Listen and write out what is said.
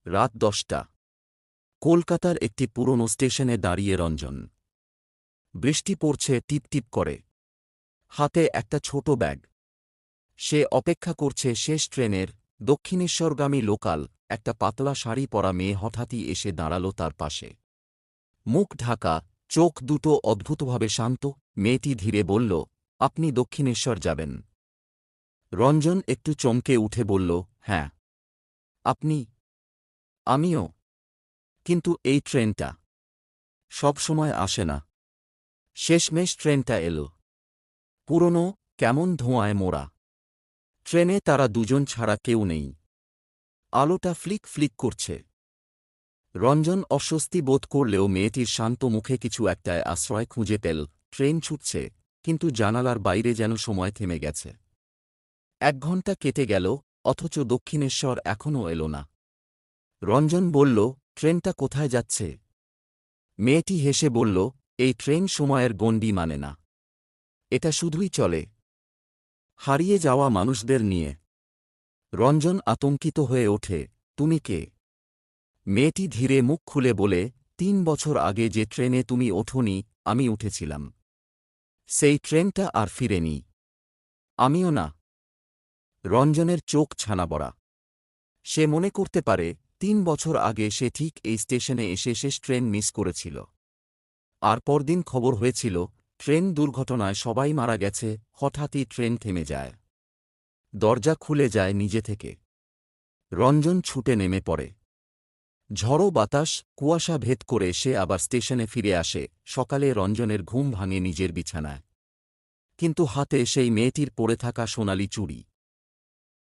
রাত 10টা। কলকাতার একটি পুরনো স্টেশনে দাঁড়িয়ে রঞ্জন। বৃষ্টি পড়ছে টিপটিপ করে। হাতে একটা ছোট ব্যাগ। সে অপেক্ষা করছে শেষ ট্রেনের। দক্ষিণেশ্বরগামী লোকাল। একটা পাতলা শাড়ি পরা মেয়ে হঠাৎই এসে দাঁড়াল তার পাশে। মুখ ঢাকা, চোখ দুটো অদ্ভুতভাবে শান্ত। মেয়েটি ধীরে বলল, আপনি দক্ষিণেশ্বর যাবেন? রঞ্জন একটু চমকে উঠে বলল, হ্যাঁ। আপনি? আমিও। কিন্তু এই ট্রেনটা সব সময় আসে না। শেষমেশ ট্রেনটা এলো। পুরনো, কেমন ধোঁয়ায় মোড়া। ট্রেনে তারা দুজন ছাড়া কেউ নেই। আলোটা ফ্লিক ফ্লিক করছে। রঞ্জন অস্বস্তি বোধ করলেও মেয়েটির শান্ত মুখে কিছু একটায় আশ্রয় খুঁজে পেল। ট্রেন ছুটছে, কিন্তু জানালার বাইরে যেন সময় থেমে গেছে। 1 ঘণ্টা কেটে গেল, অথচ দক্ষিণেশ্বর এখনও এল না। রঞ্জন বলল, ট্রেনটা কোথায় যাচ্ছে? মেয়েটি হেসে বলল, এই ট্রেন সময়ের গণ্ডি মানে না। এটা শুধুই চলে হারিয়ে যাওয়া মানুষদের নিয়ে। রঞ্জন আতঙ্কিত হয়ে ওঠে, তুমি কে? মেয়েটি ধীরে মুখ খুলে বলে, 3 বছর আগে যে ট্রেনে তুমি ওঠোনি, আমি উঠেছিলাম। সেই ট্রেনটা আর ফিরেনি। আমিও না। রঞ্জনের চোখ ছানাবড়া। সে মনে করতে পারে 3 বছর আগে সে ঠিক এই স্টেশনে এসে শেষ ট্রেন মিস করেছিল। আর পরদিন খবর হয়েছিল, ট্রেন দুর্ঘটনায় সবাই মারা গেছে। হঠাৎই ট্রেন থেমে যায়। দরজা খুলে যায় নিজে থেকে। রঞ্জন ছুটে নেমে পড়ে। ঝড়ো বাতাস, কুয়াশা ভেদ করে সে আবার স্টেশনে ফিরে আসে। সকালে রঞ্জনের ঘুম ভাঙে নিজের বিছানায়। কিন্তু হাতে সেই মেয়েটির পড়ে থাকা সোনালি চুড়ি।